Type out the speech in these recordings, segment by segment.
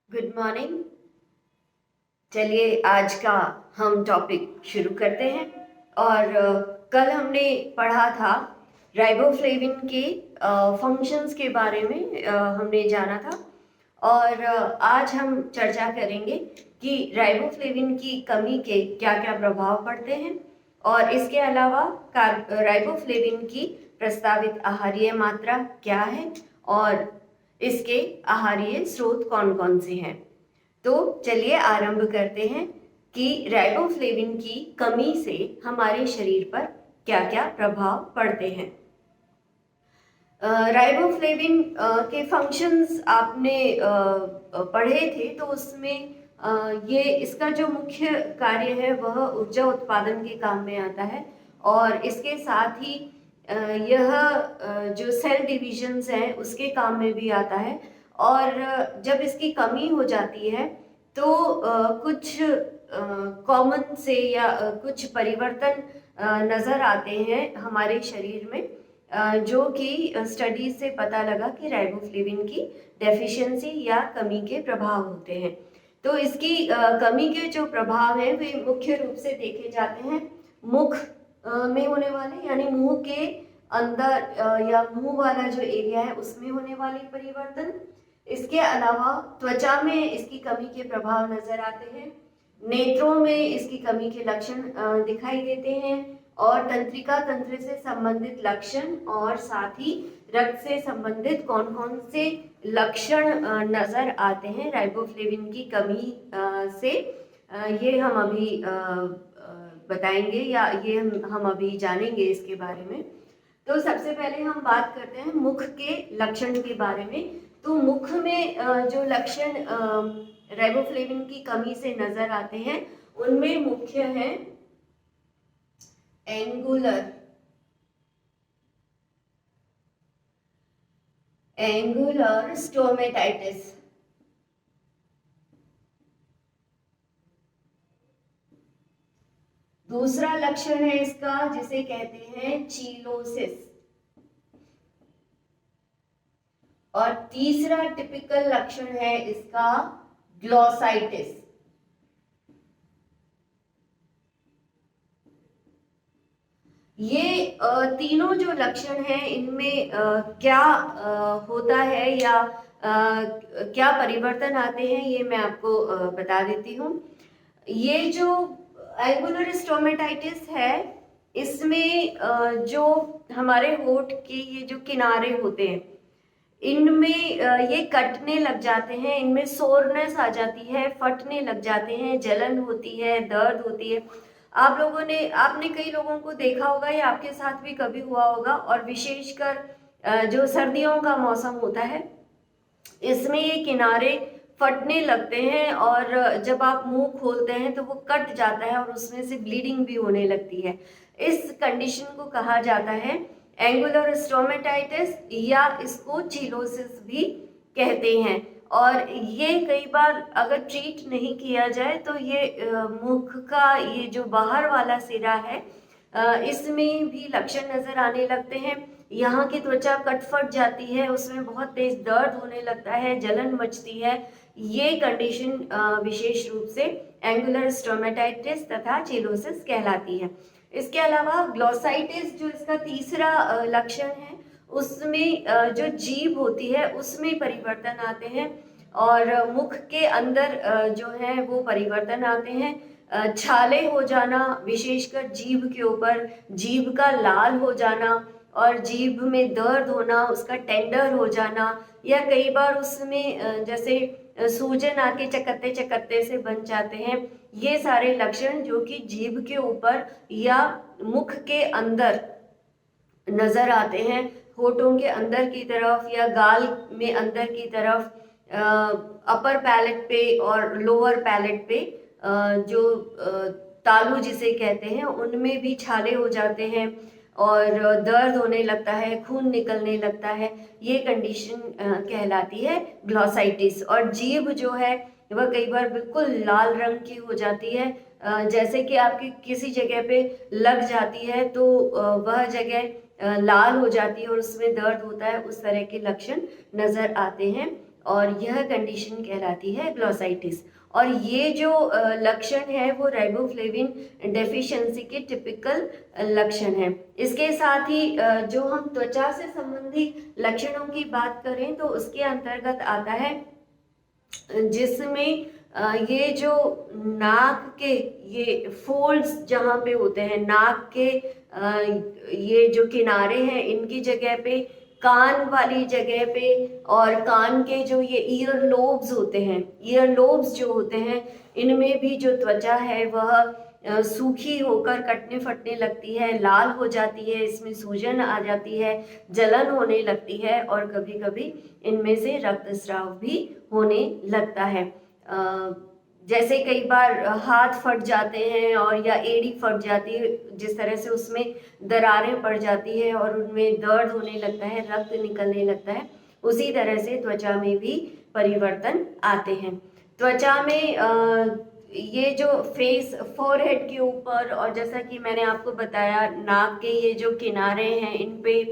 Good morning. चलिए आज का हम टॉपिक शुरू करते हैं। और कल हमने पढ़ा था राइबोफ्लेविन के फंक्शंस के बारे में, हमने जाना था। और आज हम चर्चा करेंगे कि राइबोफ्लेविन की कमी के क्या क्या प्रभाव पड़ते हैं, और इसके अलावा राइबोफ्लेविन की प्रस्तावित आहारीय मात्रा क्या है और इसके आहारीय स्रोत कौन कौन से हैं। तो चलिए आरंभ करते हैं कि राइबोफ्लेविन की कमी से हमारे शरीर पर क्या क्या प्रभाव पड़ते हैं। राइबोफ्लेविन के फंक्शंस आपने पढ़े थे, तो उसमें ये इसका जो मुख्य कार्य है वह ऊर्जा उत्पादन के काम में आता है, और इसके साथ ही यह जो सेल डिविजन्स हैं उसके काम में भी आता है। और जब इसकी कमी हो जाती है तो कुछ कॉमन से या कुछ परिवर्तन नज़र आते हैं हमारे शरीर में, जो कि स्टडीज से पता लगा कि राइबोफ्लेविन की डेफिशिएंसी या कमी के प्रभाव होते हैं। तो इसकी कमी के जो प्रभाव हैं वे मुख्य रूप से देखे जाते हैं मुख में होने वाले, यानी मुंह के अंदर या मुंह वाला जो एरिया है उसमें होने वाले परिवर्तन। इसके अलावा त्वचा में इसकी कमी के प्रभाव नजर आते हैं, नेत्रों में इसकी कमी के लक्षण दिखाई देते हैं, और तंत्रिका तंत्र से संबंधित लक्षण और साथ ही रक्त से संबंधित कौन कौन से लक्षण नजर आते हैं राइबोफ्लेविन की कमी से, ये हम अभी बताएंगे, या ये हम अभी जानेंगे इसके बारे में। तो सबसे पहले हम बात करते हैं मुख के लक्षण के बारे में। तो मुख में जो लक्षण राइबोफ्लेविन की कमी से नजर आते हैं उनमें मुख्य है एंगुलर स्टोमेटाइटिस। दूसरा लक्षण है इसका जिसे कहते हैं चीलोसिस, और तीसरा टिपिकल लक्षण है इसका ग्लोसाइटिस। ये तीनों जो लक्षण हैं इनमें क्या होता है या क्या परिवर्तन आते हैं ये मैं आपको बता देती हूँ। ये जो एंगुलर स्टोमेटाइटिस है इसमें जो हमारे होठ के ये जो किनारे होते हैं इनमें ये कटने लग जाते हैं, इनमें सोरनेस आ जाती है, फटने लग जाते हैं, जलन होती है, दर्द होती है। आपने कई लोगों को देखा होगा या आपके साथ भी कभी हुआ होगा, और विशेषकर जो सर्दियों का मौसम होता है इसमें ये किनारे फटने लगते हैं, और जब आप मुंह खोलते हैं तो वो कट जाता है और उसमें से ब्लीडिंग भी होने लगती है। इस कंडीशन को कहा जाता है एंगुलर स्टोमेटाइटिस, या इसको चीलोसिस भी कहते हैं। और ये कई बार अगर ट्रीट नहीं किया जाए तो ये मुख का ये जो बाहर वाला सिरा है इसमें भी लक्षण नजर आने लगते हैं। यहाँ की त्वचा कटफट जाती है, उसमें बहुत तेज दर्द होने लगता है, जलन मचती है। ये कंडीशन विशेष रूप से एंगुलर स्टोमेटाइटिस तथा चीलोसिस कहलाती है। इसके अलावा ग्लोसाइटिस जो इसका तीसरा लक्षण है उसमें जो जीभ होती है उसमें परिवर्तन आते हैं, और मुख के अंदर जो है वो परिवर्तन आते हैं। छाले हो जाना, विशेषकर जीभ के ऊपर, जीभ का लाल हो जाना, और जीभ में दर्द होना, उसका टेंडर हो जाना, या कई बार उसमें जैसे सूजन आके चकत्ते चकत्ते से बन जाते हैं। ये सारे लक्षण जो कि जीभ के ऊपर या मुख के अंदर नजर आते हैं, होठों के अंदर की तरफ या गाल में अंदर की तरफ, अपर पैलेट पे और लोअर पैलेट पे, जो तालू जिसे कहते हैं उनमें भी छाले हो जाते हैं और दर्द होने लगता है, खून निकलने लगता है। ये कंडीशन कहलाती है ग्लोसाइटिस। और जीभ जो है वह कई बार बिल्कुल लाल रंग की हो जाती है, जैसे कि आपकी किसी जगह पे लग जाती है तो वह जगह लाल हो जाती है और उसमें दर्द होता है, उस तरह के लक्षण नजर आते हैं। और यह कंडीशन कहलाती है ग्लोसाइटिस। और ये जो लक्षण है वो राइबोफ्लेविन डेफिशिएंसी के टिपिकल लक्षण है। इसके साथ ही जो हम त्वचा से संबंधित लक्षणों की बात करें तो उसके अंतर्गत आता है जिसमें ये जो नाक के ये फोल्ड्स जहाँ पे होते हैं, नाक के ये जो किनारे हैं इनकी जगह पे, कान वाली जगह पे, और कान के जो ये ईयर लोब्स होते हैं, ईयर लोब्स जो होते हैं इनमें भी जो त्वचा है वह सूखी होकर कटने फटने लगती है, लाल हो जाती है, इसमें सूजन आ जाती है, जलन होने लगती है और कभी कभी इनमें से रक्तस्राव भी होने लगता है। जैसे कई बार हाथ फट जाते हैं और या एड़ी फट जाती है, जिस तरह से उसमें दरारें पड़ जाती है और उनमें दर्द होने लगता है, रक्त निकलने लगता है, उसी तरह से त्वचा में भी परिवर्तन आते हैं। त्वचा में ये जो फेस फोरहेड के ऊपर, और जैसा कि मैंने आपको बताया नाक के ये जो किनारे हैं इन पे,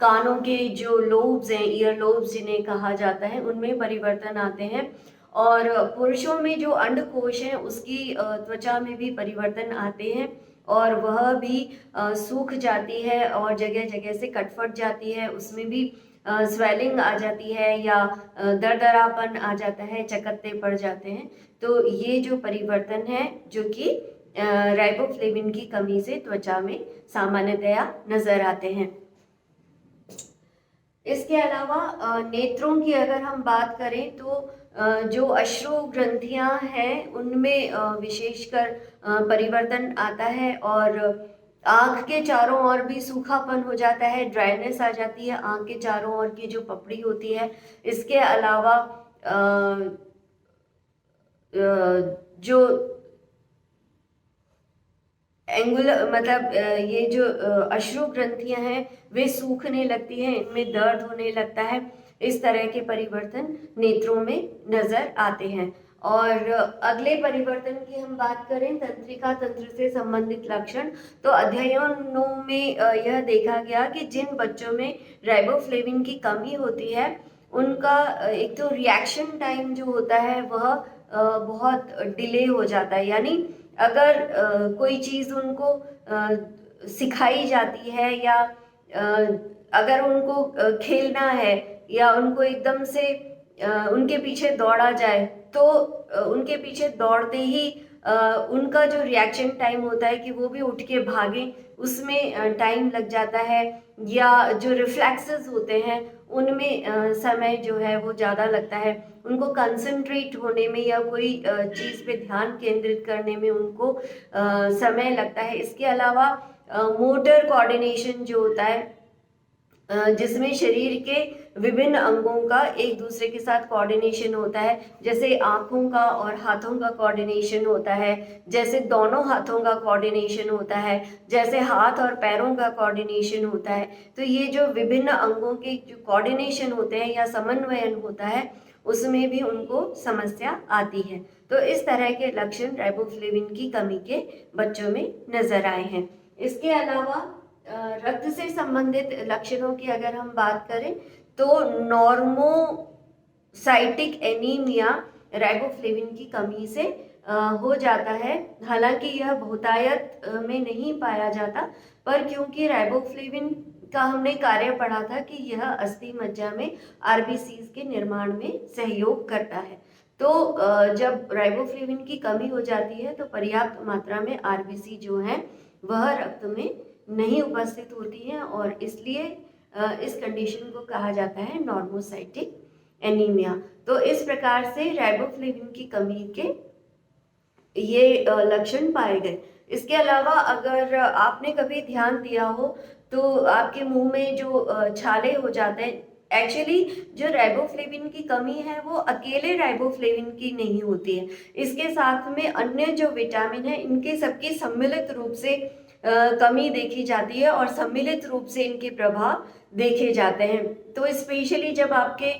कानों के जो लोब्स हैं, ईयर लोब्स जिन्हें कहा जाता है, उनमें परिवर्तन आते हैं। और पुरुषों में जो अंडकोश है उसकी त्वचा में भी परिवर्तन आते हैं और वह भी सूख जाती है और जगह जगह से कटफट जाती है, उसमें भी स्वेलिंग आ जाती है या दरदरापन आ जाता है, चकत्ते पड़ जाते हैं। तो ये जो परिवर्तन है जो कि राइबोफ्लेविन की कमी से त्वचा में सामान्यतया नजर आते हैं। इसके अलावा नेत्रों की अगर हम बात करें तो जो अश्रु ग्रंथियां हैं उनमें विशेषकर परिवर्तन आता है और आंख के चारों ओर भी सूखापन हो जाता है, ड्राइनेस आ जाती है आंख के चारों ओर की जो पपड़ी होती है। इसके अलावा जो एंगुलर मतलब ये जो अश्रु ग्रंथियां हैं वे सूखने लगती हैं, इनमें दर्द होने लगता है। इस तरह के परिवर्तन नेत्रों में नजर आते हैं। और अगले परिवर्तन की हम बात करें तंत्रिका तंत्र से संबंधित लक्षण, तो अध्ययनों में यह देखा गया कि जिन बच्चों में राइबोफ्लेविन की कमी होती है उनका एक तो रिएक्शन टाइम जो होता है वह बहुत डिले हो जाता है। यानी अगर कोई चीज़ उनको सिखाई जाती है या अगर उनको खेलना है या उनको एकदम से उनके पीछे दौड़ा जाए तो उनके पीछे दौड़ते ही उनका जो रिएक्शन टाइम होता है कि वो भी उठ के भागें, उसमें टाइम लग जाता है। या जो रिफ्लेक्सेस होते हैं उनमें समय जो है वो ज़्यादा लगता है, उनको कंसंट्रेट होने में या कोई चीज़ पे ध्यान केंद्रित करने में उनको समय लगता है। इसके अलावा मोटर कोऑर्डिनेशन जो होता है जिसमें शरीर के विभिन्न अंगों का एक दूसरे के साथ कोऑर्डिनेशन होता है, जैसे आंखों का और हाथों का कोऑर्डिनेशन होता है, जैसे दोनों हाथों का कोऑर्डिनेशन होता है, जैसे हाथ और पैरों का कोऑर्डिनेशन होता है। तो ये जो विभिन्न अंगों के जो कोऑर्डिनेशन होते हैं या समन्वयन होता है उसमें भी उनको समस्या आती है। तो इस तरह के लक्षण राइबोफ्लेविन की कमी के बच्चों में नजर आए हैं। इसके अलावा रक्त से संबंधित लक्षणों की अगर हम बात करें तो नॉर्मोसाइटिक एनीमिया राइबोफ्लेविन की कमी से हो जाता है। हालांकि यह बहुतायत में नहीं पाया जाता, पर क्योंकि राइबोफ्लेविन का हमने कार्य पढ़ा था कि यह अस्थि मज्जा में आरबीसीज के निर्माण में सहयोग करता है, तो जब राइबोफ्लेविन की कमी हो जाती है तो पर्याप्त मात्रा में आरबीसी जो है वह रक्त में नहीं उपस्थित होती हैं और इसलिए इस कंडीशन को कहा जाता है नॉर्मोसाइटिक एनीमिया। तो इस प्रकार से राइबोफ्लेविन की कमी के ये लक्षण पाए गए। इसके अलावा अगर आपने कभी ध्यान दिया हो तो आपके मुंह में जो छाले हो जाते हैं, एक्चुअली जो राइबोफ्लेविन की कमी है वो अकेले राइबोफ्लेविन की नहीं होती है, इसके साथ में अन्य जो विटामिन है इनके सबकी सम्मिलित रूप से कमी देखी जाती है और सम्मिलित रूप से इनके प्रभाव देखे जाते हैं। तो स्पेशली जब आपके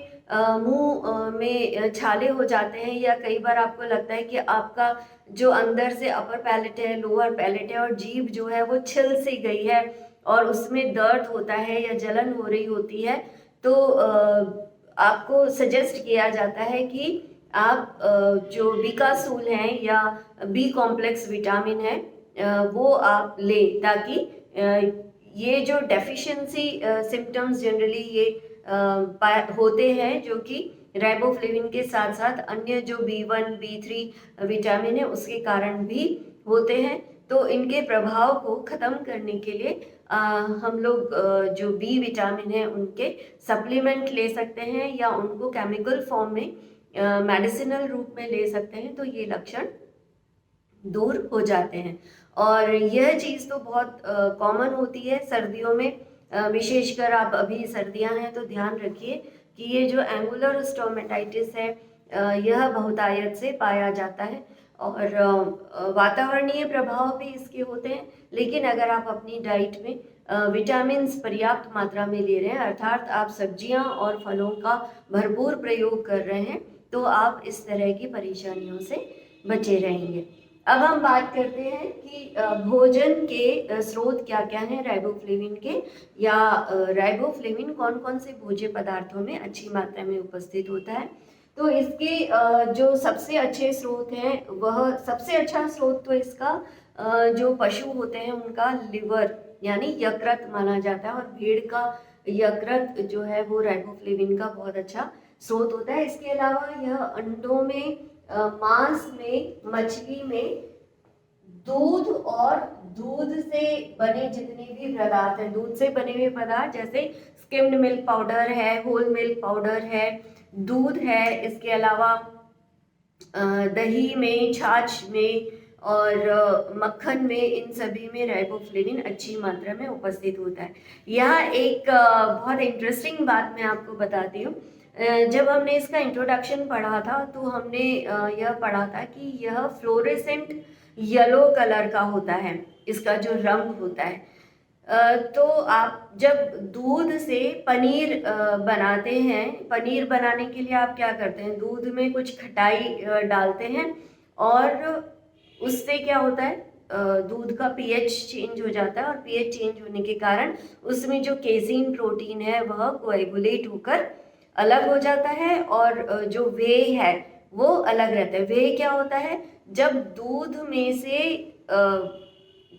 मुंह में छाले हो जाते हैं या कई बार आपको लगता है कि आपका जो अंदर से अपर पैलेट है, लोअर पैलेट है और जीभ जो है वो छिल सी गई है और उसमें दर्द होता है या जलन हो रही होती है, तो आपको सजेस्ट किया जाता है कि आप जो बीकासूल हैं या बी कॉम्प्लेक्स विटामिन है वो आप लें, ताकि ये जो डेफिशिएंसी सिम्टम्स जनरली ये होते हैं, जो कि राइबोफ्लेविन के साथ साथ अन्य जो B1 B3 विटामिन है उसके कारण भी होते हैं। तो इनके प्रभाव को ख़त्म करने के लिए हम लोग जो बी विटामिन है उनके सप्लीमेंट ले सकते हैं या उनको केमिकल फॉर्म में मेडिसिनल रूप में ले सकते हैं, तो ये लक्षण दूर हो जाते हैं। और यह चीज़ तो बहुत कॉमन होती है सर्दियों में, विशेषकर आप अभी सर्दियां हैं तो ध्यान रखिए कि ये जो एंगुलर स्टोमेटाइटिस है यह बहुतायत से पाया जाता है और वातावरणीय प्रभाव भी इसके होते हैं। लेकिन अगर आप अपनी डाइट में विटामिन पर्याप्त मात्रा में ले रहे हैं, अर्थात आप सब्जियां और फलों का भरपूर प्रयोग कर रहे हैं, तो आप इस तरह की परेशानियों से बचे रहेंगे। अब हम बात करते हैं कि भोजन के स्रोत क्या क्या हैं राइबोफ्लेविन के, या राइबोफ्लेविन कौन कौन से भोज्य पदार्थों में अच्छी मात्रा में उपस्थित होता है। तो इसके जो सबसे अच्छे स्रोत हैं, वह सबसे अच्छा स्रोत तो इसका जो पशु होते हैं उनका लिवर यानी यकृत माना जाता है, और भेड़ का यकृत जो है वो राइबोफ्लेविन का बहुत अच्छा स्रोत होता है। इसके अलावा यह अंडों में, मांस में, मछली में, दूध और दूध से बने जितने भी पदार्थ हैं, दूध से बने हुए पदार्थ जैसे स्किम्ड मिल्क पाउडर है, होल मिल्क पाउडर है, दूध है, इसके अलावा दही में, छाछ में और मक्खन में, इन सभी में राइबोफ्लेविन अच्छी मात्रा में उपस्थित होता है। यहाँ एक बहुत इंटरेस्टिंग बात मैं आपको बताती हूँ। जब हमने इसका इंट्रोडक्शन पढ़ा था तो हमने यह पढ़ा था कि यह फ्लोरेसेंट येलो कलर का होता है, इसका जो रंग होता है। तो आप जब दूध से पनीर बनाते हैं, पनीर बनाने के लिए आप क्या करते हैं, दूध में कुछ खटाई डालते हैं और उससे क्या होता है, दूध का पीएच चेंज हो जाता है, और पीएच चेंज होने के कारण उसमें जो केसीन प्रोटीन है वह कोएगुलेट होकर अलग हो जाता है, और जो वे है वो अलग रहता है। वे क्या होता है, जब दूध में से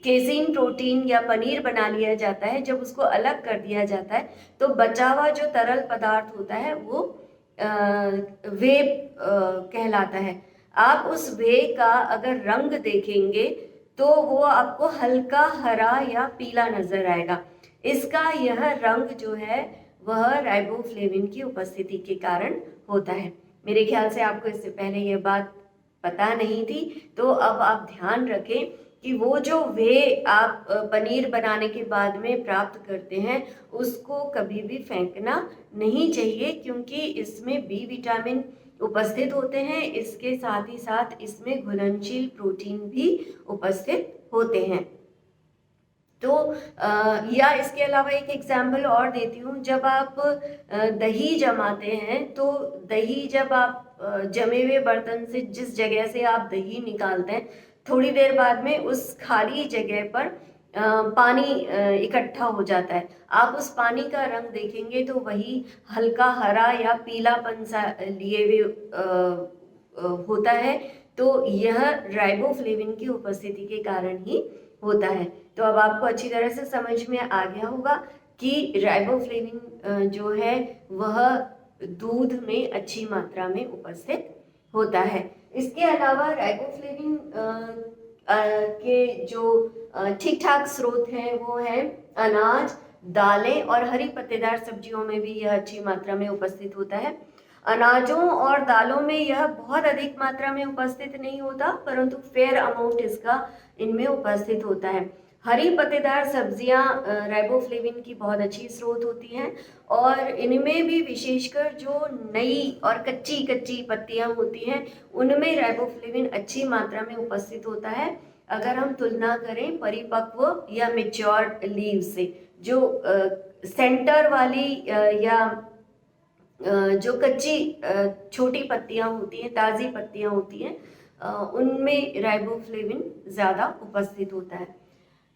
केसीन प्रोटीन या पनीर बना लिया जाता है, जब उसको अलग कर दिया जाता है तो बचा हुआ जो तरल पदार्थ होता है वो वे कहलाता है। आप उस वे का अगर रंग देखेंगे तो वो आपको हल्का हरा या पीला नजर आएगा। इसका यह रंग जो है वह राइबोफ्लेविन की उपस्थिति के कारण होता है। मेरे ख्याल से आपको इससे पहले यह बात पता नहीं थी, तो अब आप ध्यान रखें कि वो जो वे आप पनीर बनाने के बाद में प्राप्त करते हैं उसको कभी भी फेंकना नहीं चाहिए, क्योंकि इसमें बी विटामिन उपस्थित होते हैं। इसके साथ ही साथ इसमें घुलनशील प्रोटीन भी उपस्थित होते हैं। तो या इसके अलावा एक एग्जाम्पल और देती हूँ। जब आप दही जमाते हैं तो दही जब आप जमे हुए बर्तन से, जिस जगह से आप दही निकालते हैं, थोड़ी देर बाद में उस खाली जगह पर पानी इकट्ठा हो जाता है। आप उस पानी का रंग देखेंगे तो वही हल्का हरा या पीलापन सा लिए हुए होता है। तो यह राइबोफ्लेविन की उपस्थिति के कारण ही होता है। तो अब आपको अच्छी तरह से समझ में आ गया होगा कि राइबोफ्लेविन जो है वह दूध में अच्छी मात्रा में उपस्थित होता है। इसके अलावा राइबोफ्लेविन के जो ठीक ठाक स्रोत हैं वो है अनाज, दालें और हरी पत्तेदार सब्जियों में भी यह अच्छी मात्रा में उपस्थित होता है। अनाजों और दालों में यह बहुत अधिक मात्रा में उपस्थित नहीं होता, परंतु फेयर अमाउंट इसका इनमें उपस्थित होता है। हरी पत्तेदार सब्जियां राइबोफ्लेविन की बहुत अच्छी स्रोत होती हैं, और इनमें भी विशेषकर जो नई और कच्ची कच्ची पत्तियां होती हैं उनमें राइबोफ्लेविन अच्छी मात्रा में उपस्थित होता है। अगर हम तुलना करें परिपक्व या मेच्योर लीव से, जो सेंटर वाली या जो कच्ची छोटी पत्तियां होती हैं, ताज़ी पत्तियां होती हैं, उनमें राइबोफ्लेविन ज़्यादा उपस्थित होता है।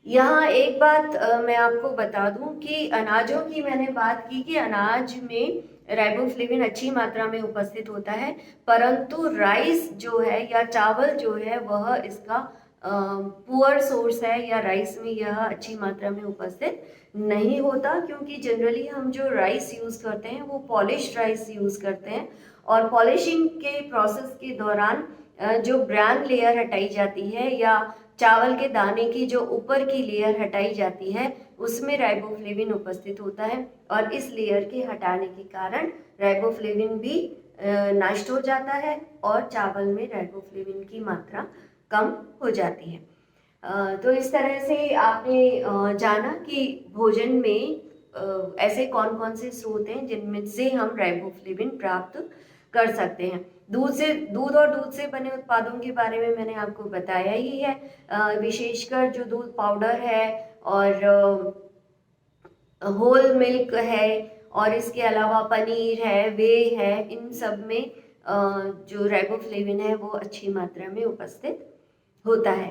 यहाँ एक बात मैं आपको बता दूं कि अनाजों की मैंने बात की कि अनाज में राइबोफ्लेविन अच्छी मात्रा में उपस्थित होता है, परंतु राइस जो है या चावल जो है वह इसका पुअर सोर्स है, या राइस में यह अच्छी मात्रा में उपस्थित नहीं होता, क्योंकि जनरली हम जो राइस यूज़ करते हैं वो पॉलिश्ड राइस यूज़ करते हैं, और पॉलिशिंग के प्रोसेस के दौरान जो ब्रान लेयर हटाई जाती है या चावल के दाने की जो ऊपर की लेयर हटाई जाती है उसमें राइबोफ्लेविन उपस्थित होता है, और इस लेयर के हटाने के कारण राइबोफ्लेविन भी नष्ट हो जाता है और चावल में राइबोफ्लेविन की मात्रा कम हो जाती है। तो इस तरह से आपने जाना कि भोजन में ऐसे कौन कौन से स्रोत हैं जिनमें से हम राइबोफ्लेविन प्राप्त कर सकते हैं। दूध और दूध से बने उत्पादों के बारे में मैंने आपको बताया ही है, विशेषकर जो दूध पाउडर है और होल मिल्क है, और इसके अलावा पनीर है, वे है, इन सब में जो राइबोफ्लेविन है वो अच्छी मात्रा में उपस्थित होता है।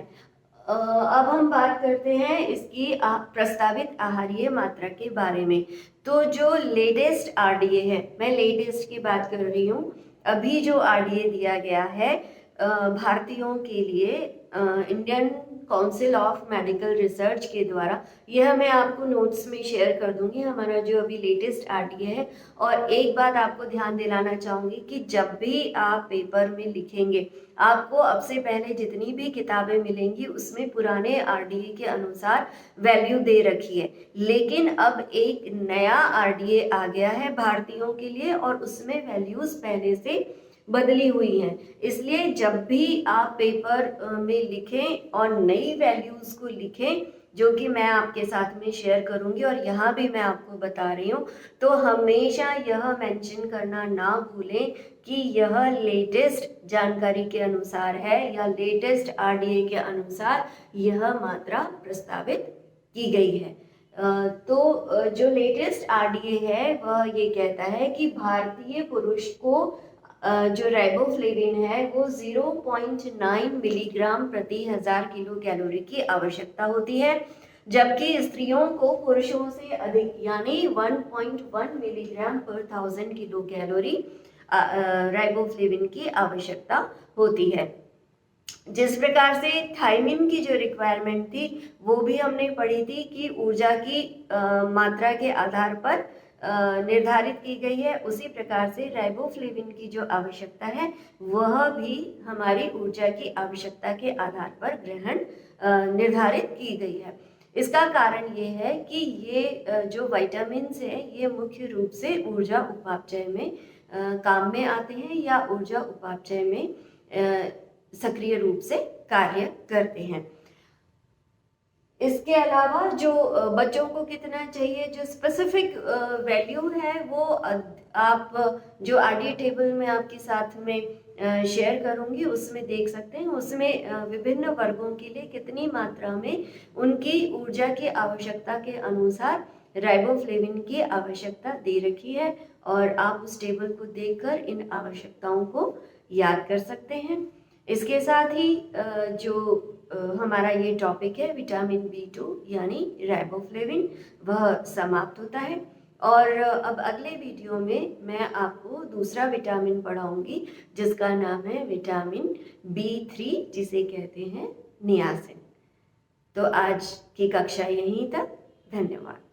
अब हम बात करते हैं इसकी प्रस्तावित आहारीय मात्रा के बारे में। तो जो लेटेस्ट आरडीए है, मैं लेटेस्ट की बात कर रही हूँ, अभी जो आरडीए दिया गया है भारतीयों के लिए Indian council of medical research के द्वारा, यह मैं आपको नोट्स में शेयर कर दूंगी, हमारा जो अभी लेटेस्ट आरडीए है। और एक बात आपको ध्यान दिलाना चाहूँगी कि जब भी आप पेपर में लिखेंगे, आपको अब से पहले जितनी भी किताबें मिलेंगी उसमें पुराने आरडीए के अनुसार वैल्यू दे रखी है, लेकिन अब एक नया आरडीए आ गया है भारतीयों के लिए और उसमें वैल्यूज पहले से बदली हुई हैं। इसलिए जब भी आप पेपर में लिखें और नई वैल्यूज को लिखें, जो कि मैं आपके साथ में शेयर करूंगी और यहाँ भी मैं आपको बता रही हूँ, तो हमेशा यह मेंशन करना ना भूलें कि यह लेटेस्ट जानकारी के अनुसार है या लेटेस्ट आरडीए के अनुसार यह मात्रा प्रस्तावित की गई है। तो जो लेटेस्ट आरडीए है वह ये कहता है कि भारतीय पुरुष को जो राइबोफ्लेविन है वो 0.9 मिलीग्राम प्रति 1000 किलो कैलोरी की आवश्यकता होती है, जबकि स्त्रियों को पुरुषों से अधिक यानी 1.1 मिलीग्राम पर 1000 किलो कैलोरी राइबोफ्लेविन की आवश्यकता होती है। जिस प्रकार से थायमिन की जो रिक्वायरमेंट थी वो भी हमने पढ़ी थी कि ऊर्जा की मात्रा के आधार पर निर्धारित की गई है, उसी प्रकार से राइबोफ्लेविन की जो आवश्यकता है वह भी हमारी ऊर्जा की आवश्यकता के आधार पर ग्रहण निर्धारित की गई है। इसका कारण ये है कि ये जो विटामिन्स हैं ये मुख्य रूप से ऊर्जा उपापचय में काम में आते हैं या ऊर्जा उपापचय में सक्रिय रूप से कार्य करते हैं। इसके अलावा जो बच्चों को कितना चाहिए, जो स्पेसिफिक वैल्यू है वो आप जो आरडीए टेबल में आपके साथ में शेयर करूंगी उसमें देख सकते हैं। उसमें विभिन्न वर्गों के लिए कितनी मात्रा में उनकी ऊर्जा की आवश्यकता के अनुसार राइबोफ्लेविन की आवश्यकता दे रखी है, और आप उस टेबल को देखकर इन आवश्यकताओं को याद कर सकते हैं। इसके साथ ही जो हमारा ये टॉपिक है विटामिन B2 यानी राइबोफ्लेविन, वह समाप्त होता है। और अब अगले वीडियो में मैं आपको दूसरा विटामिन पढ़ाऊंगी जिसका नाम है विटामिन B3, जिसे कहते हैं नियासिन। तो आज की कक्षा यहीं तक, धन्यवाद।